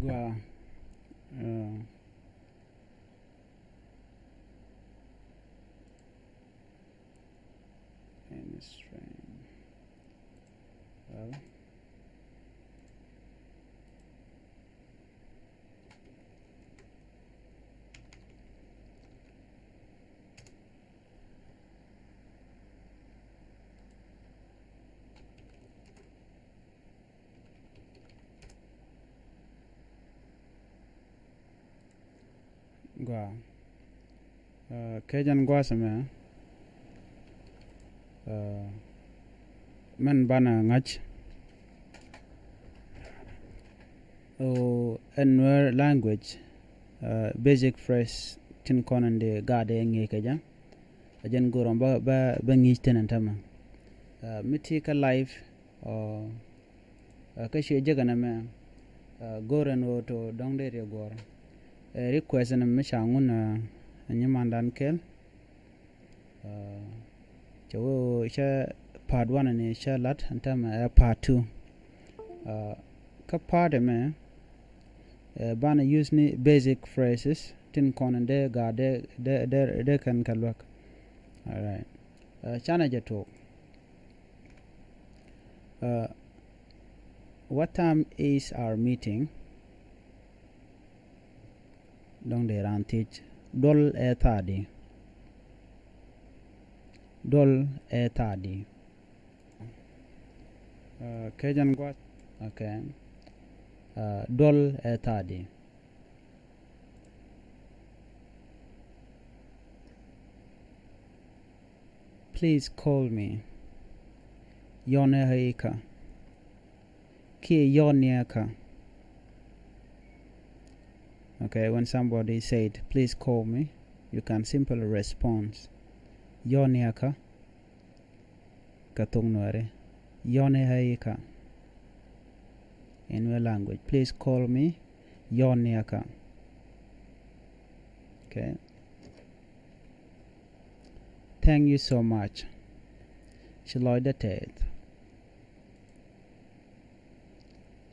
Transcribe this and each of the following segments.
Gua uh, and strain. Well, gua kejan gua sama man bana ngach Nuer language basic phrase tin konande gade ngi kejan ajan gorom ba ngi tenan tama miti ka life ka shi jagana me goren woto dongde re gor request na me shangun nyimandan kel chawo sha part 1 ne sha lat antama part 2 ka part me bana use ni basic phrases tin konande gade de kan kalwak. All right. Chana jato. What time is our meeting? Dong de ran teach. Dol e tadi. Dol e tadi. Kejan guat. Okay. Dol e tadi. Please call me. Yone haika. Ki yoniaka. Okay, when somebody said, please call me, you can simply respond. Yoniaka. Katung nuare. Yone haika. In your language, please call me. Yoniaka. Okay. Thank you so much. Shaloy the tet.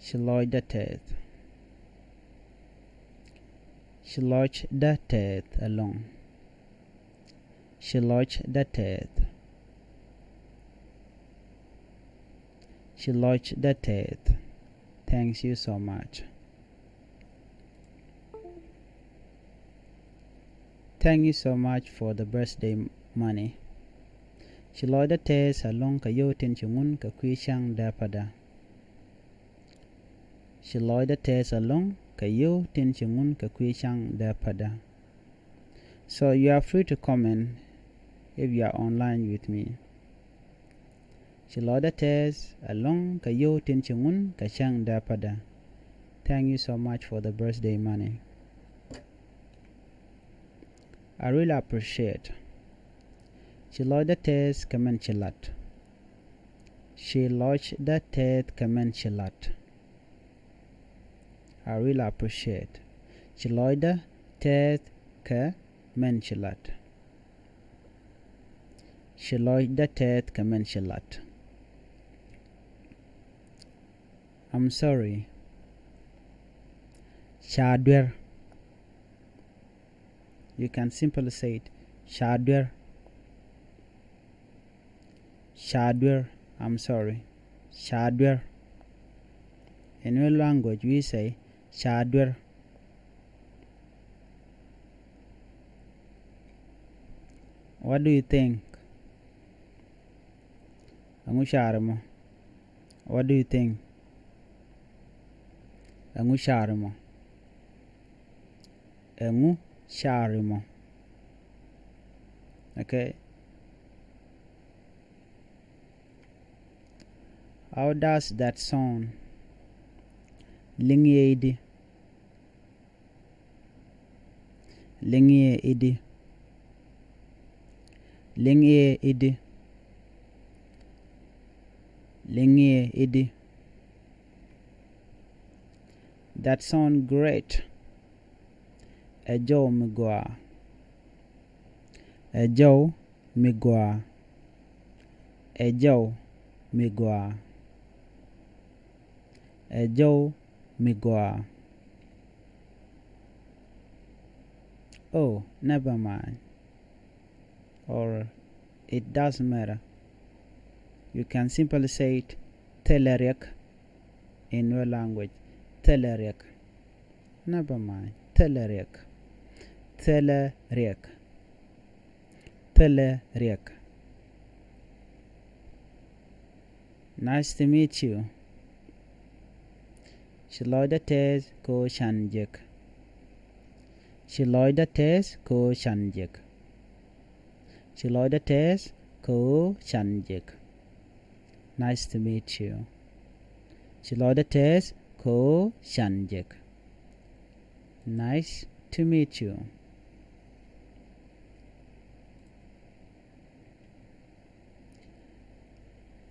Shaloy the tet. Shaloy the tet along. Shaloy the tet. Shaloy the tet. Thanks you so much. Thank you so much for the birthday money. Shaloy the tet along kayo tinchungun kakwishang dapada. Shaloy the tet along kayo tinchungun kakwishang dapada. So you are free to comment if you are online with me. Shaloy the tet along kayo tinchungun kashang dapada. Thank you so much for the birthday money. I really appreciate. Shaloy the tet comment chilat. Shaloy the tet comment chilat. I really appreciate. Shaloy the tet comment chilat. Shaloy the tet comment chilat. I'm sorry. Shadwer. You can simply say it. Shadwer. Shadwer. I'm sorry. Shadwer. In your language we say Shadwer. What do you think? Angusharamo. What do you think? Angusharamo. Angusharamo. Okay. How does that sound? Lienge idi. Lienge idi. Lienge idi. Lienge idi. That sound great. Ejo migwa. Ejo migwa. Ejo migwa. Ejo migwa. Oh, never mind. Or it doesn't matter. You can simply say it Teleriak in your language. Teleriak. Never mind. Teleriak. Teleriak. Teleriak. Nice to meet you. Shiloida tes ko shanjek. Shiloida tes ko shanjek. Shiloida tes ko shanjek. Nice to meet you. Shiloida tes ko shanjek. Nice to meet you.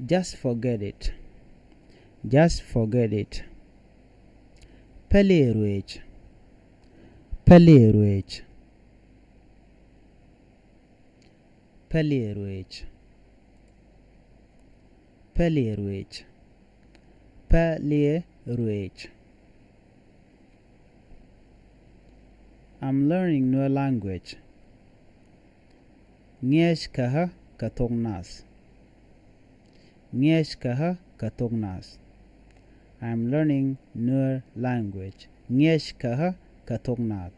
Just forget it. Just forget it. Peleruage. Peleruage. Peleruage. Peleruage. Peleruage. I'm learning new language. Ngesh kaha katognas. Ngesh kaha katognas. I'm learning Nuer language. Ngesh kaha katognat.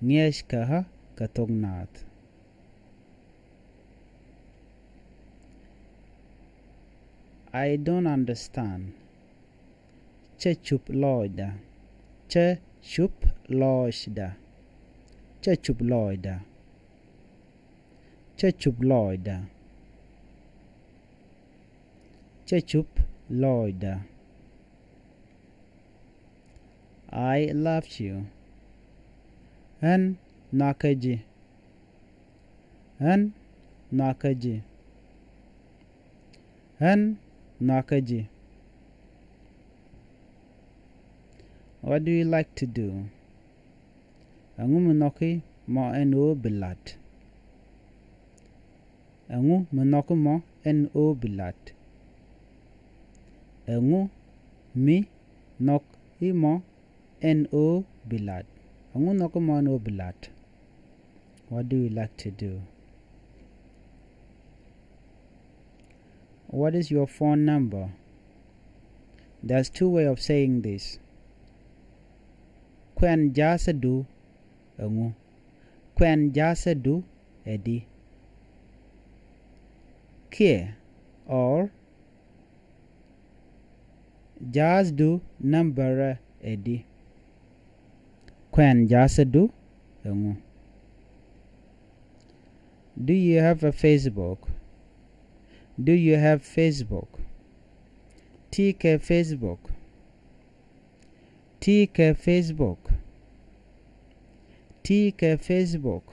Ngesh kaha katognat. I don't understand. Chechup loida. Chechup loida. Chechup loida. Chechup loida. Chechup loida. I love you. An nakaji. An nakaji. An nakaji. What do you like to do? Angu menoki mo eno bilat. Angu menoki mo eno bilat. Angu mi nok imo no bilat. Angu nok mo no bilat. What do you like to do? What is your phone number? There's two ways of saying this. Kwen jasa du angu. Kwen jasa du edi. Kia or Jazz do number edi. Kwen jasa du angu. Do you have a Facebook? Do you have Facebook? TK Facebook. TK Facebook. TK Facebook.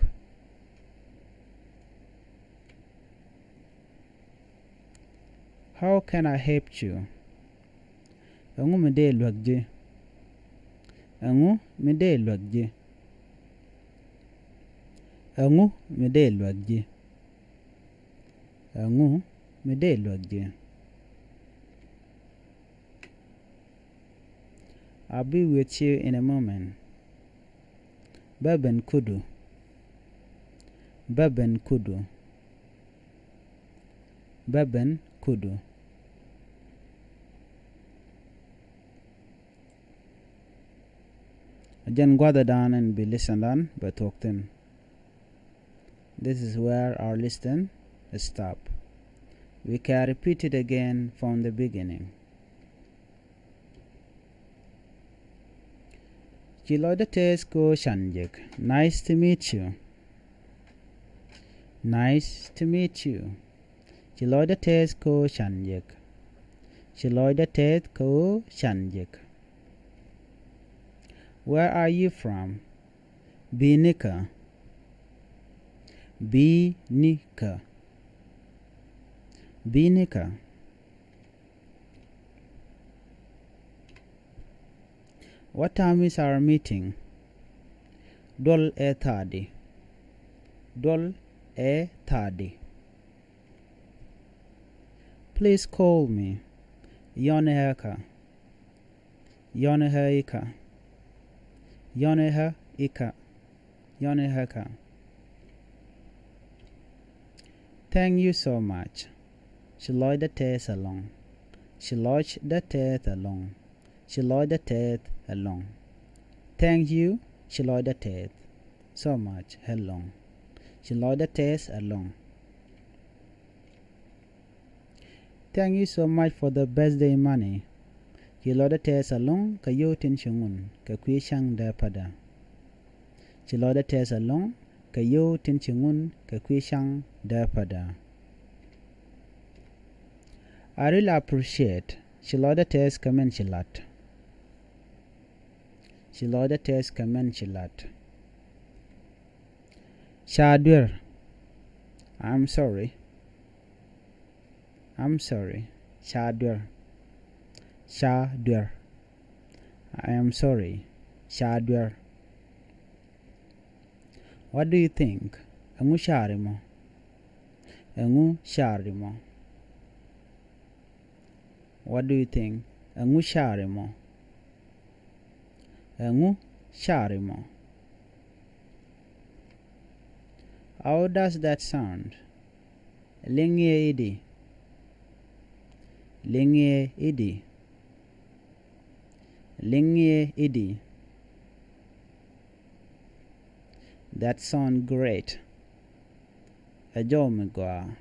How can I help you? Angu mede lwagje. Angu mede lwagje. Angu mede lwagje. Angu mede lwagje. I'll be with you in a moment. Baben kudu. Baben kudu. Baben kudu. Again, gather down and be listened on, but talk them. This is where our listen stop. We can repeat it again from the beginning. Chilodates ko shanjek. Nice to meet you. Nice to meet you. Chilodates ko shanjek. Chilodates ko shanjek. Where are you from? Binika. Binika. Binika. What time is our meeting? Dol e tardi. Dol e tardi. Please call me. Yoneheka. Yoneheka. Yoneha ika. Yoni haka. Thank you so much. Shiloi the test along. Shiloi the test along. Shiloi the test along. Thank you. Shiloi the test so much along. Shiloi the test along. Thank you so much for the birthday money. Shiloi the test along. Kayo tin shungun. Kakwi shang da pada. Shiloi the test along. Kayo tin shungun. Kakwi shang da pada. I really appreciate Shiloi the test kamen shilat. Shiloi the test kamen shilat. Shadwer. I'm sorry. Shadwer. Shadwer. I am sorry. Shadwer. What do you think? Engu sharimo. Engu sharimo. What do you think? Engu sharimo. Engu sharimo. How does that sound? Lienge idi. Lienge idi. Lienge idi. That sounds great. Ajo migwa.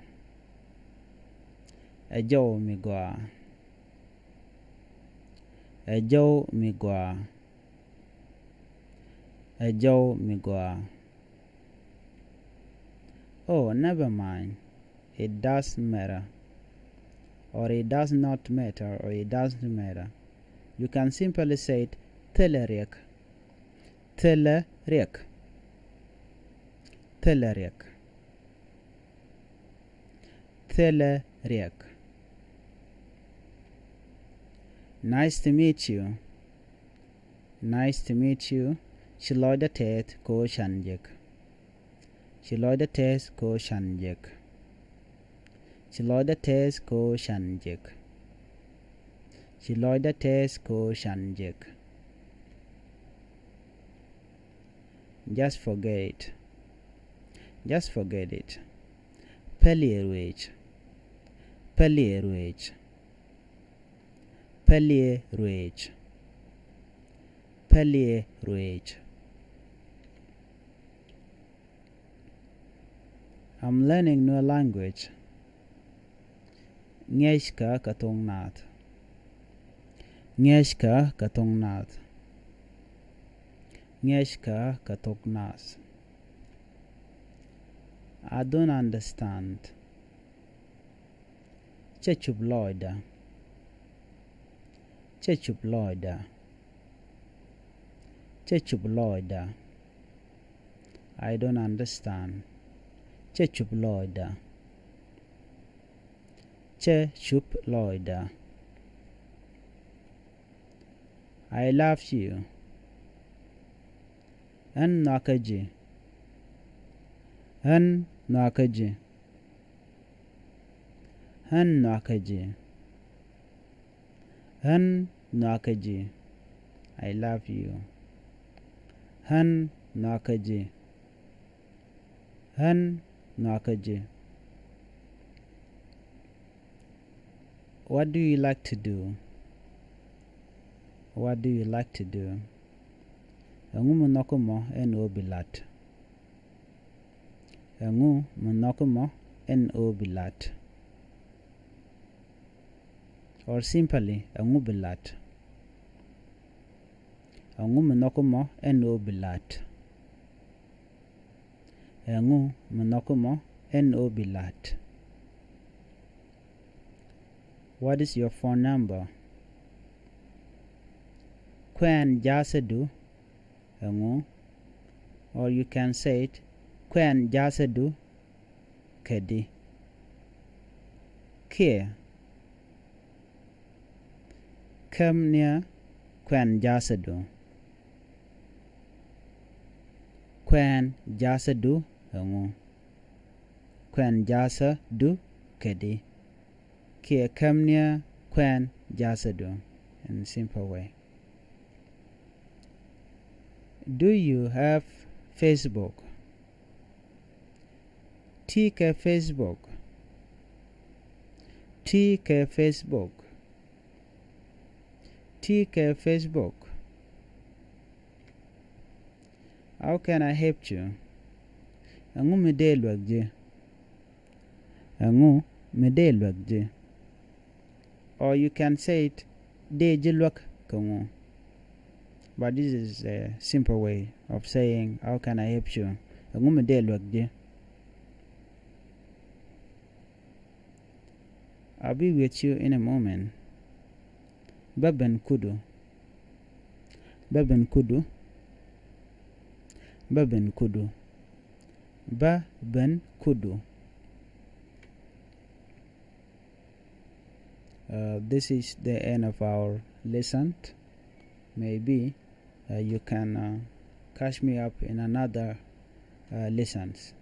Ajo migwa. Ajo migwa. Ajo migwa. Oh, never mind. It does matter. Or it does not matter, or it doesn't matter. You can simply say it teleriek. Teleriek. Teleriek. Teleriek. Nice to meet you. Nice to meet you. Shiloi the test ko shanjek. Shiloi the test ko shanjek. Shiloi the test ko shanjek. Shiloi the test ko shanjek. Just forget it. Just forget it. Pelierwage. Pelierwage. Pelierwage. Pelierwage. I'm learning new language. Ngeshka katongnat. Ngeshka katongnat. Ngeshka katognas. I don't understand. Chechubloida. Chechubloida. Chechubloida. I don't understand. Chechubloida. Chechubloida. I love you. An nakaji. An nakaji. An nakaji. An nakaji. I love you. Han nakaji. Han nakaji. What do you like to do? What do you like to do? Engu monokomo en obilat. Engu monokomo en obilat. Or simply engu bilat. Engu monokomo en obilat. Engu monokomo en obilat. What is your phone number? Kwen jasadu engu. Or you can say it Kwen jasadu kedi. Kia. Come near Kwen jasadu. Kwen jasadu engu. Kwen jasadu kedi. Kia come near Kwen jasadu. In a simple way. Do you have Facebook. T ke Facebook. T ke Facebook. T ke Facebook. How can I help you? Angu mede lwagje. Angu mede lwagje. Or you can say it de jilwak kangu. But this is a simple way of saying how can I help you? Angu mede lwagje. I'll be with you in a moment. Baben kudu. Baben kudu. Baben kudu. Baben kudu. This is the end of our lesson. Maybe you can catch me up in another lessons.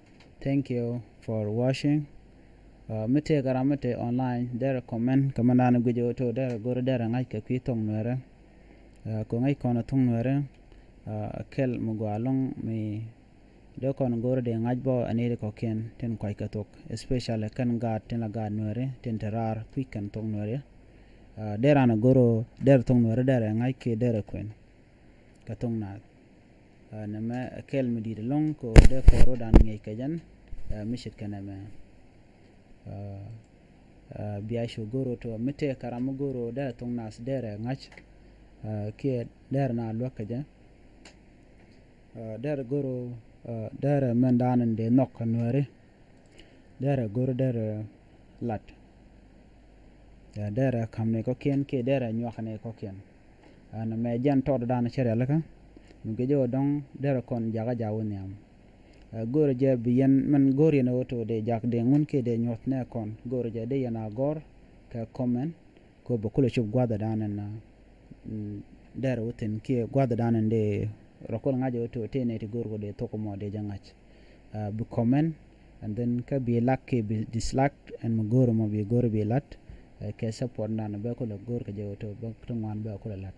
Thank you for watching. Mete garamete online there comment kamana gujo to there go there ngai ka kwitong nere ko ngai kono tong nere kel mugwalong mi do kon go de ngai bo anere ko ken ten kwai ka tok especially kan ga ten la ga nere ten terar kwikan tong nere there ana goro there tong nere there ngai ke there kwen ka tong na na ma kel mi di long ko de ko ro dan ngai ka jan mishit kana ma biasho goro to mete karamu goro da tong nas dere ngach ke der na lokaja der goro der mendanen de nok nore der goro der lat der kamne ko ken ke der nyokhane ko ken ana me jan to dan chere laka ngi jo dong der kon jaga jawon yam gor je biyen man gor yana woto de jak de ngun ke de nyot ne kon gor je de yana gor ka comment ko bo kula chub gwada danan na der woten ke gwada danan de rokol ngaje woto te ne ti gor ko de to ko mo de jangach bu comment and then ka bi lak ke bi dislike and mo gor mo bi gor bi lat ke support nan be ko le gor ka je woto ba to ngwan be ko lat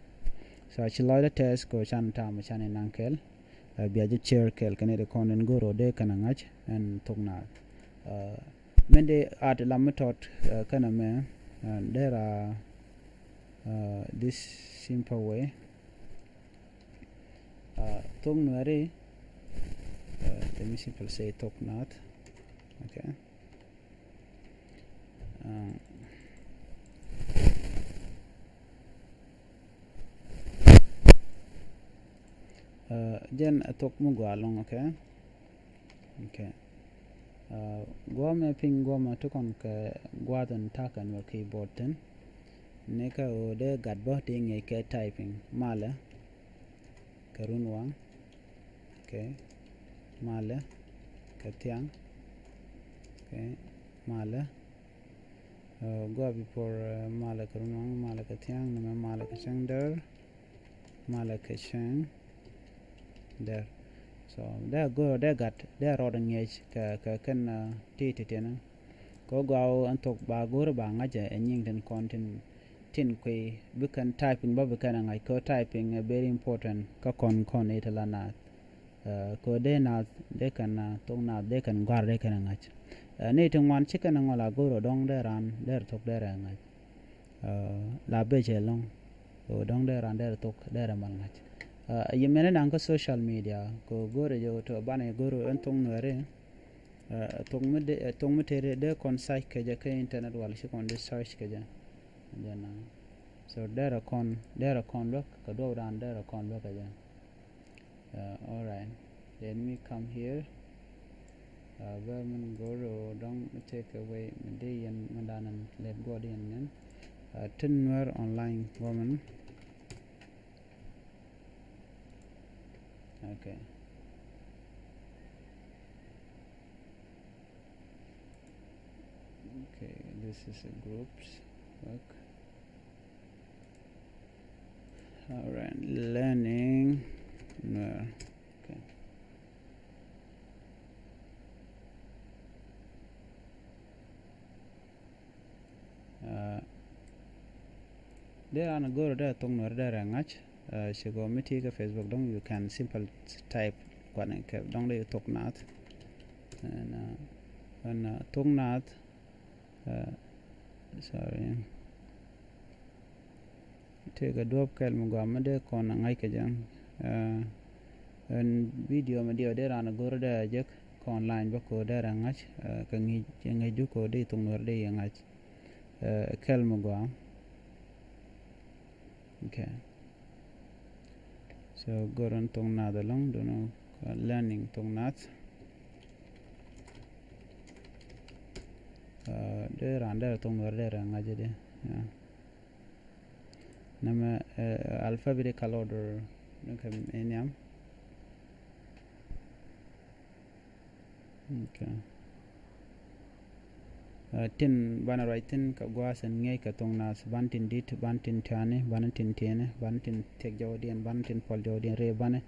so chilo de test ko chan ta ma chan nankel biaje chair kel kanede konen goro de kanangach and togna mende at lamatot kana me there are this simple way tognare let me simply say tognat okay then atok mo gwalong okay gwame ping gwama tukon ka gwadan takan wa keyboard ten neka o de gadbo ting ke typing mala karun wang okay mala katiang okay mala go before mala karun wang mala katiang nama mala kachang der mala kachang there so there go there got there rodang edge ka kan titi tena ko go antok ba gor ba ngaja enying den content tin kwe bukan typing ba bukan ngai ko typing very important ka kon etala na ko de na de kan tong na de kan gwar de kan ngach ne tong wan chicken ngola goro dong de ran der tok der ngach la beje long o dong der ran der tok der mal ngach yemene nang ko social media ko gore jo to bane goro entong nore tong mete de kon site ke je ke internet wal shi kon de search ke je jana so there kon look ko do ran there kon look ke je all right let me come here vermin goro don't take away mede and mandanan let go in Nuer Online woman. Okay. Okay, this is a groups work. All right, learning. No. Okay. There are go there tong no there ngach she go meti ka Facebook dong you can simple type quan ke dong le tok nat and tung nat sorry take a dop kel mo gamade kon ngai ke jang en video ma dio de ran gor de jek ko online ba ko de ran ngach ka ngi ju ko de tung nor de ngach kel mo gam okay so goron tung nat along do no learning tung nat de ran de tung nor de ran ngach de nama alphabetical order nakam enyam okay tin bana writing ka gwas en ngey ka tong nas bantin dit bantin tane bantin tene bantin tek jawdien bantin pol jawdien re bane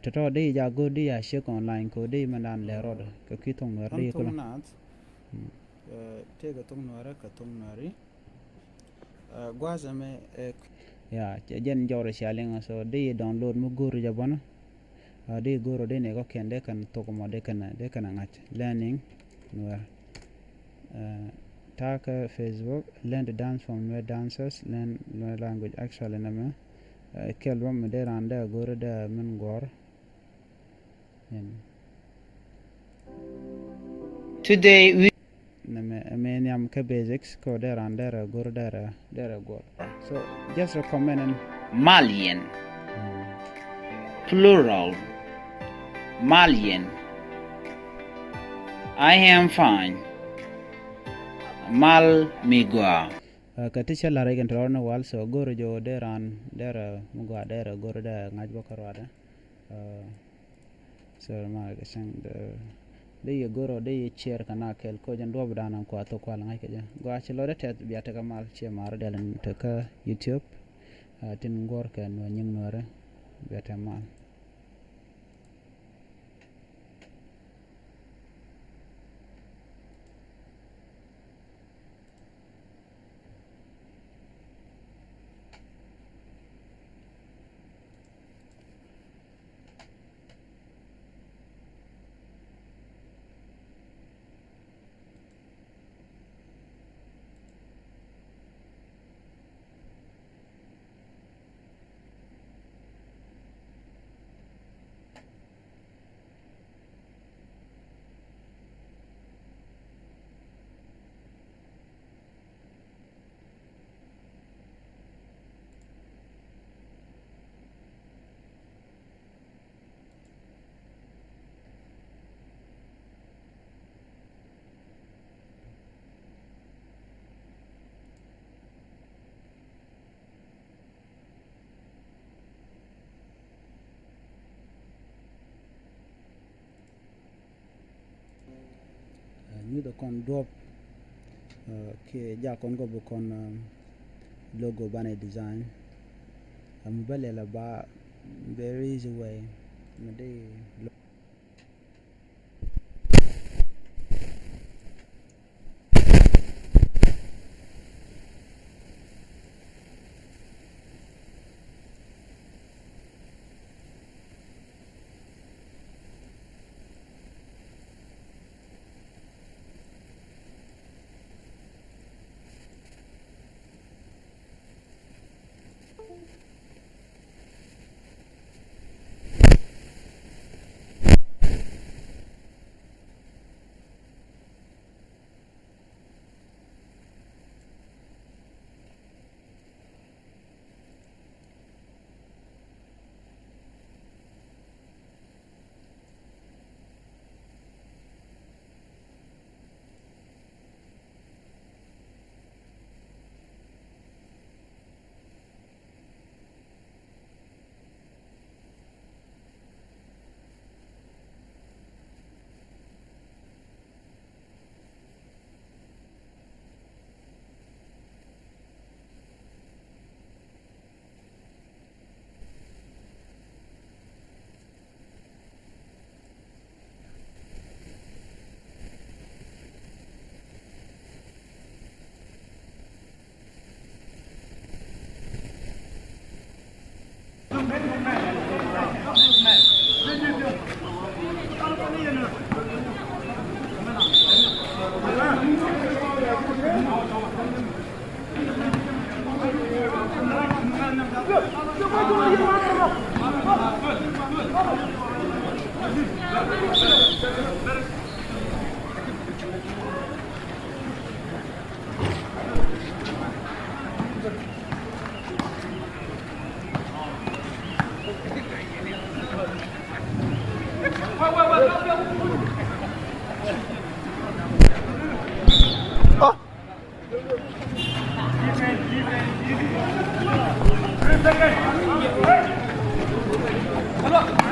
to de ja go de ya shek online ko de manan le rod ka kitong wer de ko nat te ga tong nora ka tong nari gwas me ya jen jawre shaling so de download mu guru jabana de guru de ne ko kende kan to ko de kana ngach learning Nuer Taka Facebook learn to dance from Nuer dancers learn Nuer language actually nama kelwam de randa guru de men gor today we nama ka basics ko de randa guru de gor so just recommend Malian plural Malian I am fine mal migwa katisha la regen torno wal so goro jo deran dera mugwa dera goro da ngaj bokarwada so ma ga sang de goro de cher kana kel ko jan do bdana ko to kwal ngai ke ja gwa chelo de tet biata kamal che mar delan to ka YouTube tin gor ka no nying nore biata mal ñu do kon drop ke ja kon go kon logo bane design am balela ba very easy way made Hello.